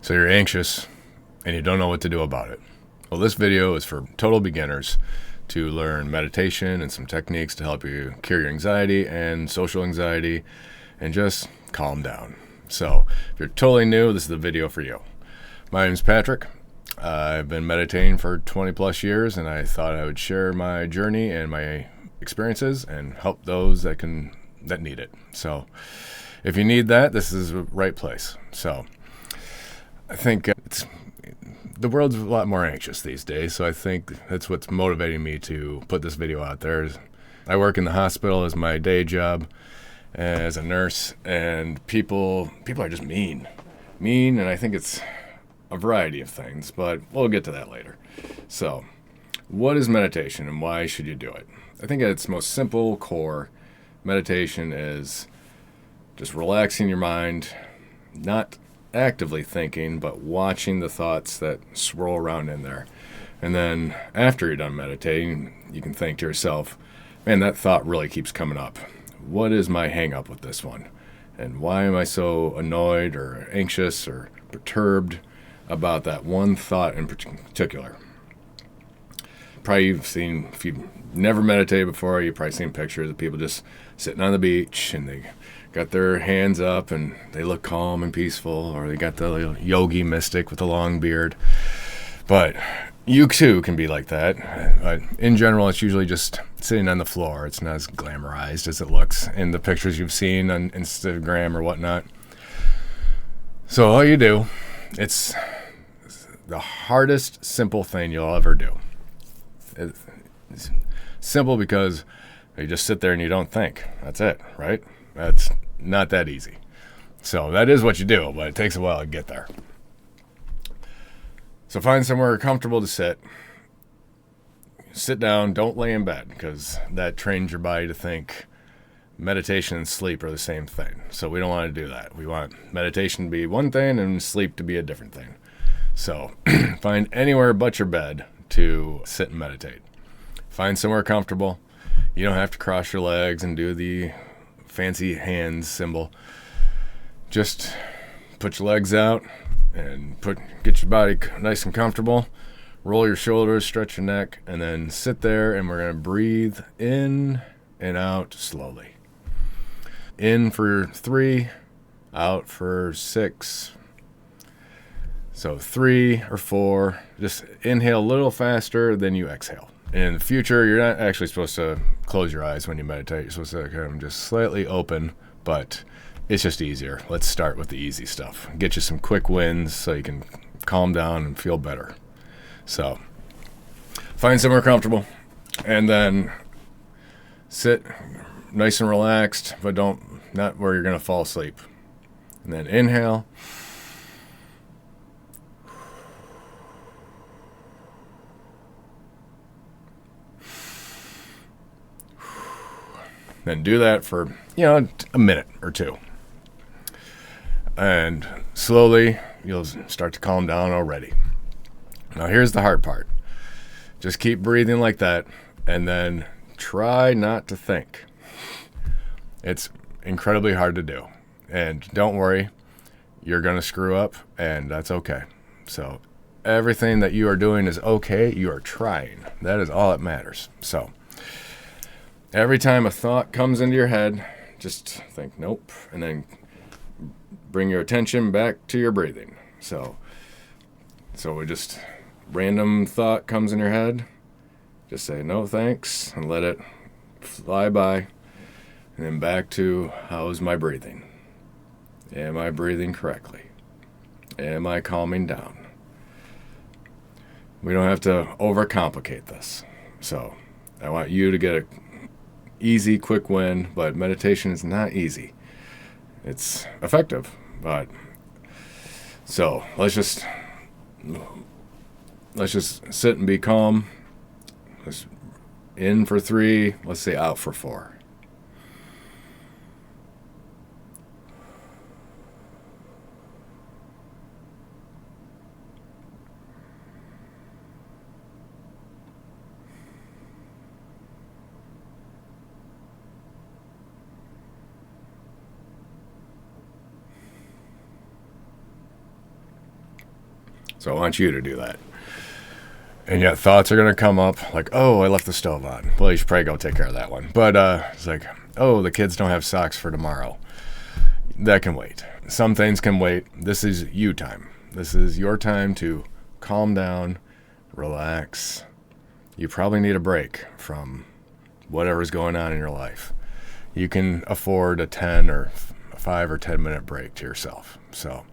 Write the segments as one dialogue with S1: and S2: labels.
S1: So you're anxious and you don't know what to do about it. Well, this video is for total beginners to learn meditation and some techniques to help you cure your anxiety and social anxiety and just calm down. So if you're totally new, this is the video for you. My name is Patrick. I've been meditating for 20 plus years, and I thought I would share my journey and my experiences and help those that need it. So if you need that, this is the right place. So I think the world's a lot more anxious these days, so I think that's what's motivating me to put this video out there. I work in the hospital as my day job as a nurse, and people are just mean, and I think it's a variety of things, but we'll get to that later. So what is meditation and why should you do it? I think at its most simple core, meditation is just relaxing your mind, not actively thinking, but watching the thoughts that swirl around in there. And then after you're done meditating, you can think to yourself, man, that thought really keeps coming up. What is my hang up with this one? And why am I so annoyed or anxious or perturbed about that one thought in particular? Probably you've seen, if you've never meditated before, you've probably seen pictures of people just sitting on the beach and they got their hands up and they look calm and peaceful, or they got the little yogi mystic with a long beard. But you too can be like that. But in general, it's usually just sitting on the floor. It's not as glamorized as it looks in the pictures you've seen on Instagram or whatnot. So all you do, it's the hardest simple thing you'll ever do. It's simple because you just sit there and you don't think. That's it, right? That's not that easy. So that is what you do, but it takes a while to get there. So find somewhere comfortable to sit. Sit down, don't lay in bed, because that trains your body to think meditation and sleep are the same thing. So we don't want to do that. We want meditation to be one thing and sleep to be a different thing. So find anywhere but your bed to sit and meditate. Find somewhere comfortable. You don't have to cross your legs and do the fancy hands symbol. Just put your legs out and get your body nice and comfortable. Roll your shoulders, stretch your neck, and then sit there, and we're going to breathe in and out slowly. In for 3, out for 6. So 3 or 4, just inhale a little faster than you exhale. In the future, you're not actually supposed to close your eyes when you meditate. You're supposed to kind of just slightly open, but it's just easier. Let's start with the easy stuff. Get you some quick wins so you can calm down and feel better. So find somewhere comfortable and then sit nice and relaxed, but not where you're going to fall asleep. And then inhale. Then do that for, a minute or two. And slowly, you'll start to calm down already. Now, here's the hard part. Just keep breathing like that, and then try not to think. It's incredibly hard to do. And don't worry, you're going to screw up, and that's okay. So everything that you are doing is okay. You are trying. That is all that matters. So every time a thought comes into your head, just think, nope, and then bring your attention back to your breathing. So we just, random thought comes in your head, just say no thanks and let it fly by, and then back to, how's my breathing? Am I breathing correctly? Am I calming down? We don't have to overcomplicate this. So I want you to get a easy, quick win, but meditation is not easy. It's effective, but so let's just sit and be calm. Let's in for 3, let's say out for 4. So I want you to do that. And yet thoughts are going to come up like, oh, I left the stove on. Well, you should probably go take care of that one. But it's like, oh, the kids don't have socks for tomorrow. That can wait. Some things can wait. This is you time. This is your time to calm down, relax. You probably need a break from whatever's going on in your life. You can afford a 10 or 5 or 10 minute break to yourself. So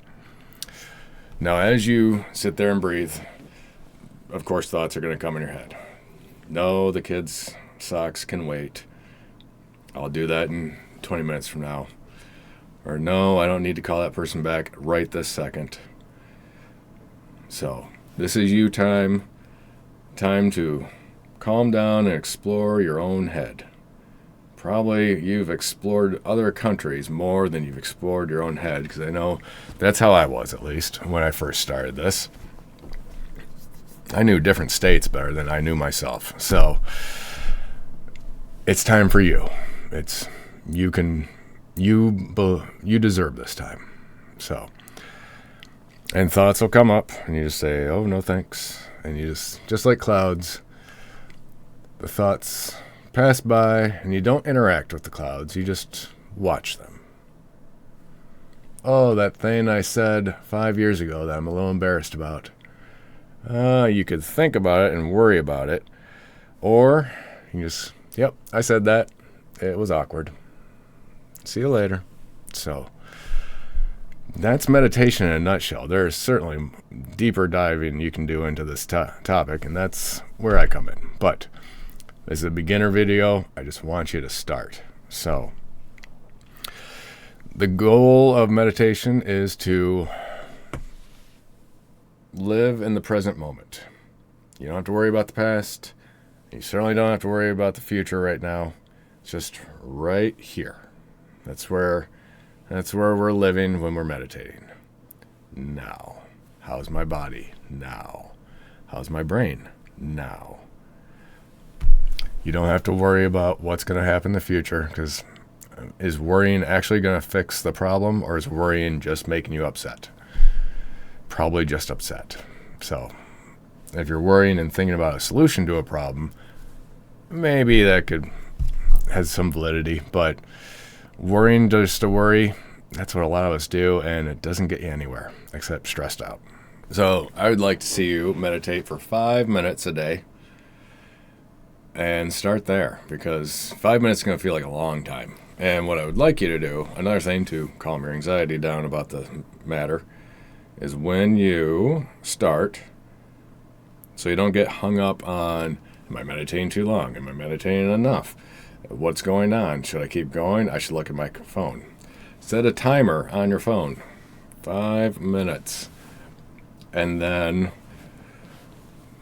S1: now as you sit there and breathe, of course, thoughts are going to come in your head. No, the kids' socks can wait. I'll do that in 20 minutes from now. Or no, I don't need to call that person back right this second. So this is you time to calm down and explore your own head. Probably you've explored other countries more than you've explored your own head, because I know that's how I was, at least, when I first started this. I knew different states better than I knew myself. So it's time for you. You deserve this time. So, and thoughts will come up and you just say, oh, no, thanks. And you just like clouds, the thoughts pass by and you don't interact with the clouds. You just watch them. Oh, that thing I said 5 years ago that I'm a little embarrassed about. You could think about it and worry about it. Or you just, yep, I said that. It was awkward. See you later. So that's meditation in a nutshell. There's certainly deeper diving you can do into this topic, and that's where I come in. But this is a beginner video. I just want you to start. So the goal of meditation is to live in the present moment. You don't have to worry about the past. You certainly don't have to worry about the future right now. It's just right here. That's where we're living when we're meditating. Now. How's my body? Now. How's my brain? Now. You don't have to worry about what's going to happen in the future, because is worrying actually going to fix the problem, or is worrying just making you upset? Probably just upset. So if you're worrying and thinking about a solution to a problem, maybe that has some validity, but worrying just to worry, that's what a lot of us do, and it doesn't get you anywhere except stressed out. So I would like to see you meditate for 5 minutes a day and start there, because 5 minutes is going to feel like a long time. And what I would like you to do, another thing to calm your anxiety down about the matter, is when you start, so you don't get hung up on, am I meditating too long? Am I meditating enough? What's going on? Should I keep going? I should look at my phone. Set a timer on your phone, 5 minutes, and then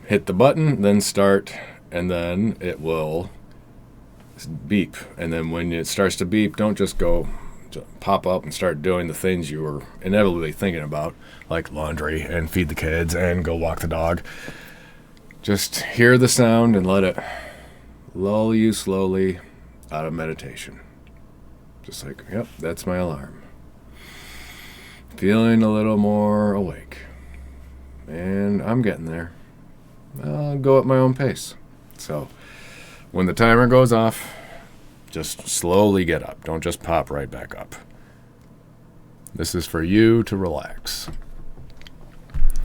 S1: hit the button, then start, and then it will beep. And then when it starts to beep, don't just go to pop up and start doing the things you were inevitably thinking about, like laundry and feed the kids and go walk the dog. Just hear the sound and let it lull you slowly out of meditation. Just like, yep, that's my alarm. Feeling a little more awake. And I'm getting there. I'll go at my own pace. So when the timer goes off, just slowly get up. Don't just pop right back up. This is for you to relax.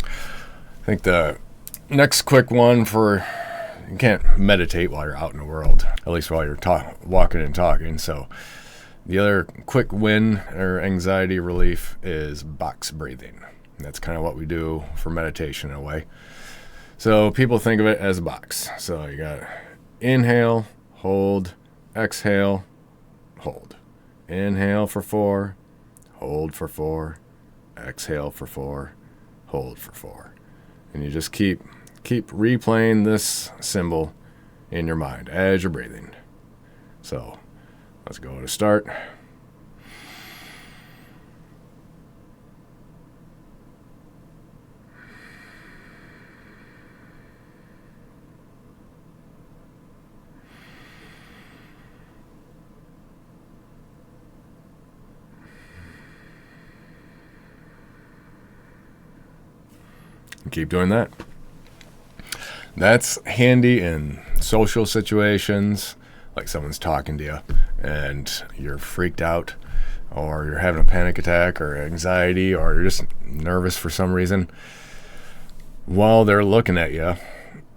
S1: I think the next quick one you can't meditate while you're out in the world, at least while you're walking and talking. So the other quick win or anxiety relief is box breathing. And that's kind of what we do for meditation in a way. So people think of it as a box. So you got inhale, hold, exhale, hold. Inhale for 4, hold for 4, exhale for 4, hold for 4. And you just keep replaying this symbol in your mind as you're breathing. So let's go to start. Keep doing that. That's handy in social situations, like someone's talking to you and you're freaked out, or you're having a panic attack or anxiety, or you're just nervous for some reason. While they're looking at you,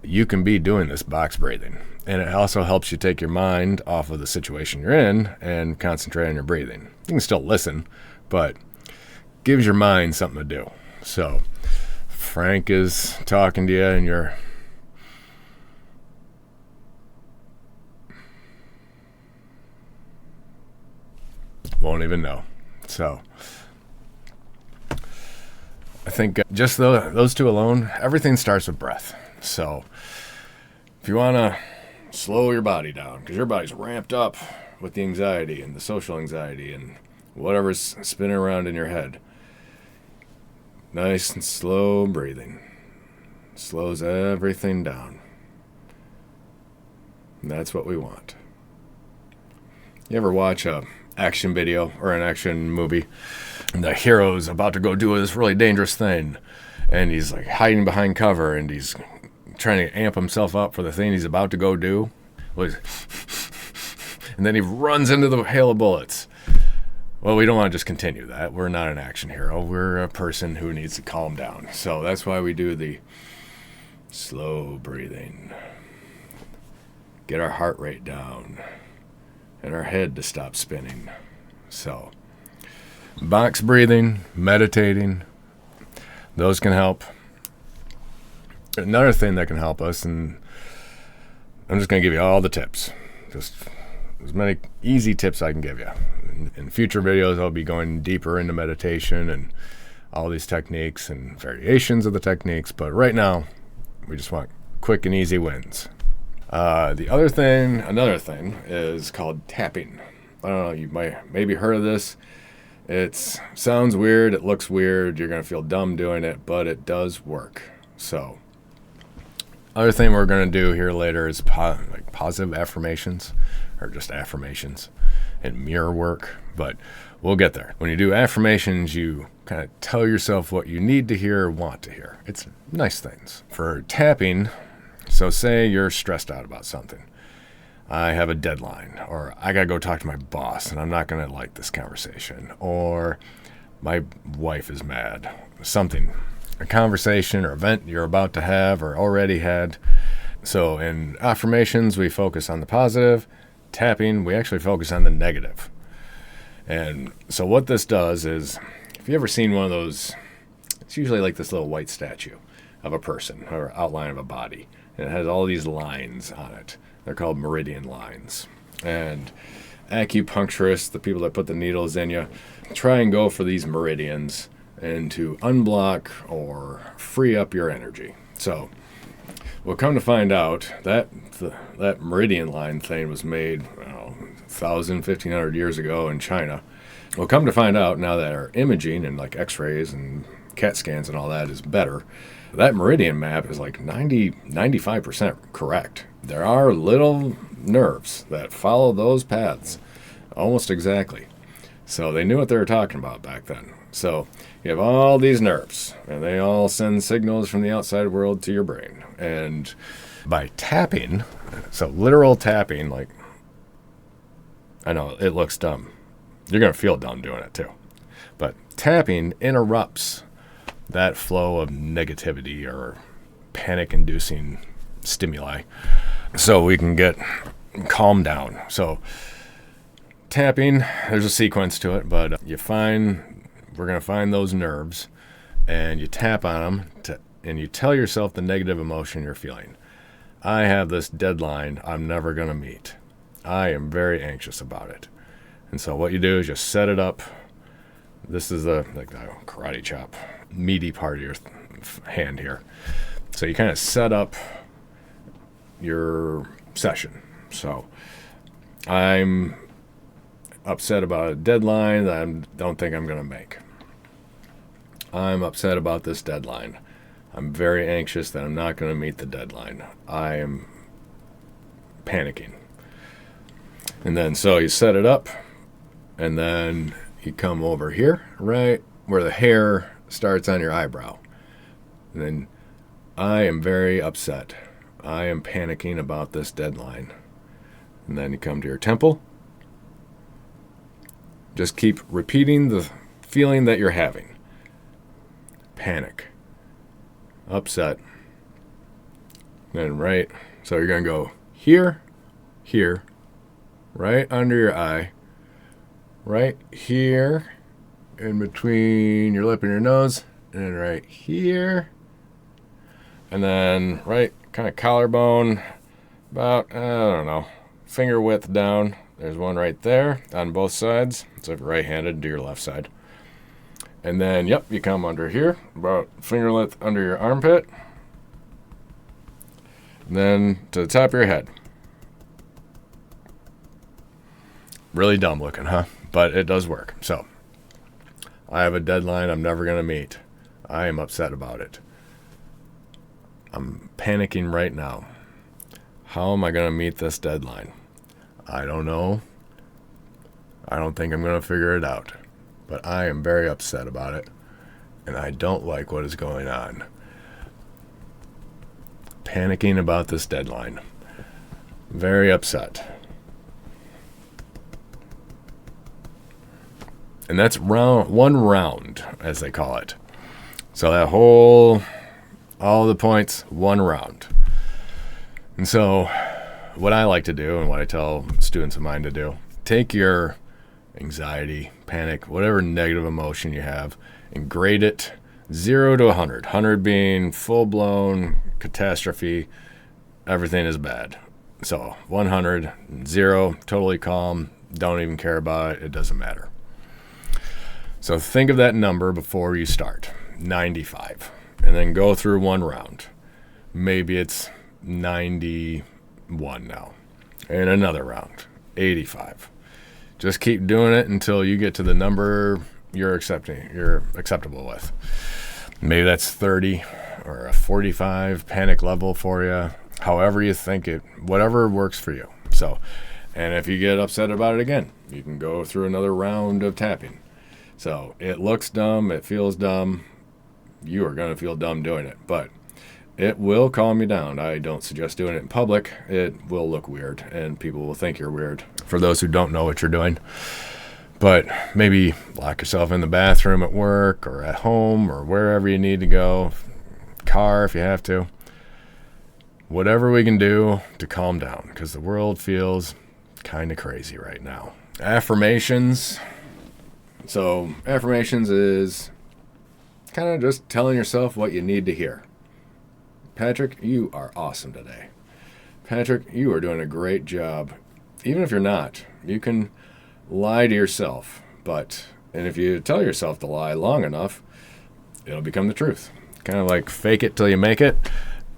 S1: you can be doing this box breathing. And it also helps you take your mind off of the situation you're in and concentrate on your breathing. You can still listen, but gives your mind something to do. So Frank is talking to you and you're won't even know. So I think just those two alone, everything starts with breath. So if you want to slow your body down, because your body's ramped up with the anxiety and the social anxiety and whatever's spinning around in your head, nice and slow breathing slows everything down. And that's what we want. You ever watch a action video or an action movie, and the hero's about to go do this really dangerous thing, and he's like hiding behind cover, and he's trying to amp himself up for the thing he's about to go do, and then he runs into the hail of bullets. Well, we don't want to just continue that. We're not an action hero. We're a person who needs to calm down. So that's why we do the slow breathing. Get our heart rate down and our head to stop spinning. So box breathing, meditating, those can help. Another thing that can help us, and I'm just going to give you all the tips, just as many easy tips I can give you. In future videos, I'll be going deeper into meditation and all these techniques and variations of the techniques, but right now we just want quick and easy wins. Another thing is called tapping. I don't know, you might maybe heard of this. It sounds weird, it looks weird, you're going to feel dumb doing it, but it does work. So other thing we're going to do here later is positive affirmations, or just affirmations, and mirror work, but we'll get there. When you do affirmations, you kind of tell yourself what you need to hear or want to hear. It's nice things. For tapping, so say you're stressed out about something. I have a deadline, or I got to go talk to my boss and I'm not going to like this conversation, or my wife is mad, something, a conversation or event you're about to have or already had. So in affirmations, we focus on the positive. Tapping, we actually focus on the negative. And so what this does is, if you ever seen one of those, it's usually like this little white statue of a person or outline of a body, and it has all these lines on it. They're called meridian lines. And acupuncturists, the people that put the needles in you, try and go for these meridians and to unblock or free up your energy. So we'll come to find out that that meridian line thing was made 1,000, 1,500 years ago in China. We'll come to find out now that our imaging and like x-rays and CAT scans and all that is better. That meridian map is like 95% correct. There are little nerves that follow those paths almost exactly. So they knew what they were talking about back then. So you have all these nerves, and they all send signals from the outside world to your brain. And by tapping, so literal tapping, like, I know it looks dumb. You're going to feel dumb doing it too. But tapping interrupts that flow of negativity or panic-inducing stimuli so we can get calmed down. So tapping, there's a sequence to it, but we're going to find those nerves, and you tap on them, and you tell yourself the negative emotion you're feeling. I have this deadline I'm never going to meet. I am very anxious about it. And so what you do is you set it up. This is the karate chop, meaty part of your hand here. So you kind of set up your session. So I'm upset about a deadline that I don't think I'm going to make. I'm upset about this deadline. I'm very anxious that I'm not going to meet the deadline. I am panicking. And then so you set it up, and then you come over here, right where the hair starts on your eyebrow. And then I am very upset. I am panicking about this deadline. And then you come to your temple. Just keep repeating the feeling that you're having. Panic. Upset. Then so you're going to go here, here, right under your eye, right here, in between your lip and your nose, and then right here, and then right kind of collarbone, about, I don't know, finger width down. There's one right there on both sides. So if you're right-handed, do your left side. And then, you come under here, about finger length under your armpit. And then to the top of your head. Really dumb looking, huh? But it does work. So, I have a deadline I'm never going to meet. I am upset about it. I'm panicking right now. How am I going to meet this deadline? I don't know. I don't think I'm going to figure it out. But I am very upset about it. And I don't like what is going on. Panicking about this deadline. Very upset. And that's one round, as they call it. So that all the points, one round. And so what I like to do and what I tell students of mine to do, take your anxiety, panic, whatever negative emotion you have, and grade it 0 to 100. 100 being full-blown catastrophe, everything is bad. So 100, 0, totally calm, don't even care about it, it doesn't matter. So think of that number before you start, 95, and then go through one round. Maybe it's 91 now, and another round, 85. Just keep doing it until you get to the number you're acceptable with. Maybe that's 30 or a 45 panic level for you, however you think it, whatever works for you. So, and if you get upset about it again, you can go through another round of tapping. So it looks dumb, it feels dumb, you are going to feel dumb doing it, but it will calm you down. I don't suggest doing it in public. It will look weird, and people will think you're weird for those who don't know what you're doing. But maybe lock yourself in the bathroom at work or at home or wherever you need to go, car if you have to. Whatever we can do to calm down, because the world feels kind of crazy right now. Affirmations. So affirmations is kind of just telling yourself what you need to hear. Patrick, you are awesome today. Patrick, you are doing a great job. Even if you're not, you can lie to yourself. And if you tell yourself the lie long enough, it'll become the truth. Kind of like fake it till you make it.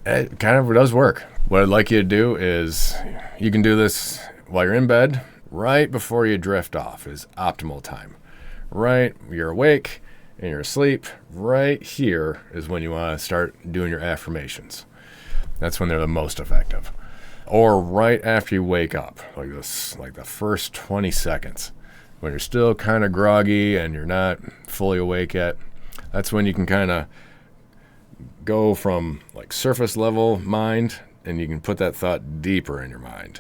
S1: It kind of does work. What I'd like you to do is, you can do this while you're in bed, right before you drift off is optimal time. Right, you're awake and you're asleep, right here is when you want to start doing your affirmations. That's when they're the most effective. Or right after you wake up, like the first 20 seconds, when you're still kind of groggy and you're not fully awake yet. That's when you can kind of go from like surface level mind, and you can put that thought deeper in your mind.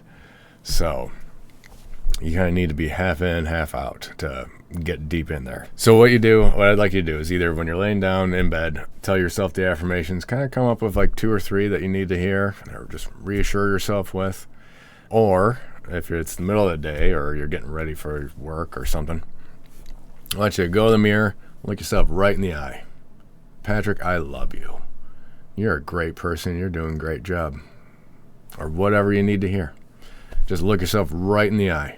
S1: So you kind of need to be half in, half out to get deep in there. So what I'd like you to do is either when you're laying down in bed, tell yourself the affirmations, kind of come up with like 2 or 3 that you need to hear, or just reassure yourself with. Or if it's the middle of the day or you're getting ready for work or something, I want you to go to the mirror, look yourself right in the eye. Patrick, I love you. You're a great person. You're doing a great job. Or whatever you need to hear. Just look yourself right in the eye,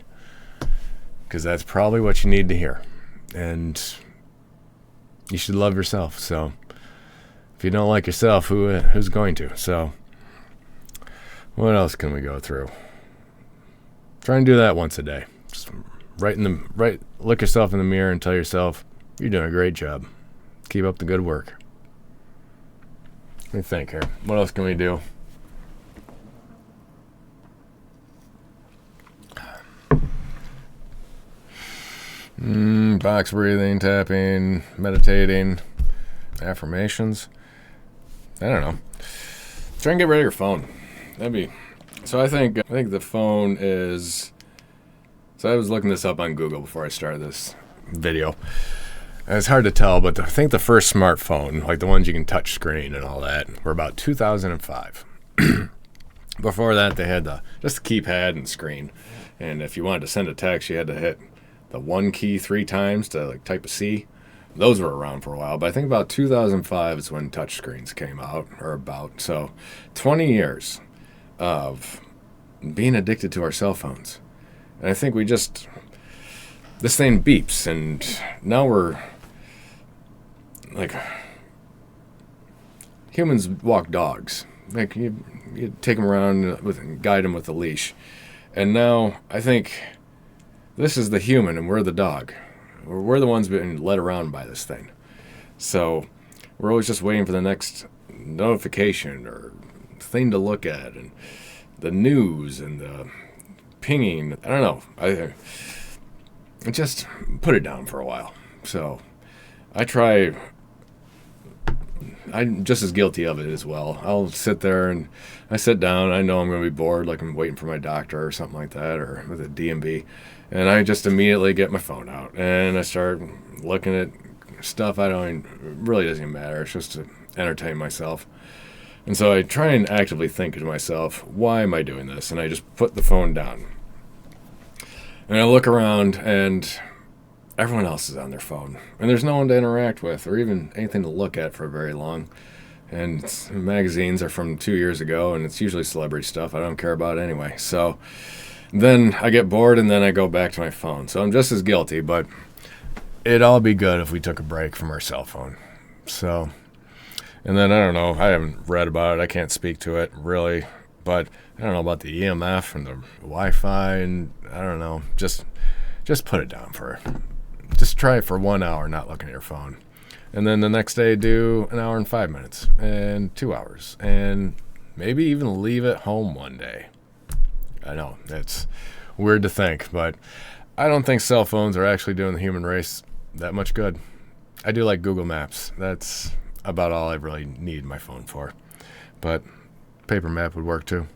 S1: because that's probably what you need to hear. And you should love yourself. So if you don't like yourself, who's going to? So what else can we go through? Try and do that once a day. Just look yourself in the mirror and tell yourself, you're doing a great job. Keep up the good work. Let me think here. What else can we do? Box breathing, tapping, meditating, affirmations. I don't know. Try and get rid of your phone. That'd be. So I think the phone is. So I was looking this up on Google before I started this video. And it's hard to tell, but I think the first smartphone, like the ones you can touch screen and all that, were about 2005. Before that, they had just the keypad and screen. And if you wanted to send a text, you had to hit the one key 3 times to like type a C. Those were around for a while, but I think about 2005 is when touchscreens came out, or about. So 20 years of being addicted to our cell phones. And I think this thing beeps, and now we're like, humans walk dogs. Like you take them around guide them with a leash. And now I think this is the human and we're the dog. We're the ones being led around by this thing. So we're always just waiting for the next notification or thing to look at, and the news and the pinging. I don't know. I just put it down for a while. So I'm just as guilty of it as well. I'll sit there and I sit down. I know I'm going to be bored, like I'm waiting for my doctor or something like that, or with a DMV. And I just immediately get my phone out and I start looking at stuff really doesn't even matter. It's just to entertain myself. And so I try and actively think to myself, why am I doing this? And I just put the phone down. And I look around and everyone else is on their phone. And there's no one to interact with or even anything to look at for very long. And magazines are from 2 years ago, and it's usually celebrity stuff. I don't care about it anyway. So then I get bored, and then I go back to my phone. So I'm just as guilty, but it'd all be good if we took a break from our cell phone. So, and then I don't know. I haven't read about it. I can't speak to it, really. But I don't know about the EMF and the Wi-Fi, and I don't know. Just put it down just try it for 1 hour, not looking at your phone. And then the next day, do an hour and 5 minutes, and 2 hours, and maybe even leave it home one day. I know, it's weird to think, but I don't think cell phones are actually doing the human race that much good. I do like Google Maps. That's about all I really need my phone for. But paper map would work too.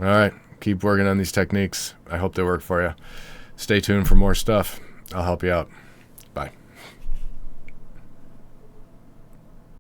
S1: All right, keep working on these techniques. I hope they work for you. Stay tuned for more stuff. I'll help you out.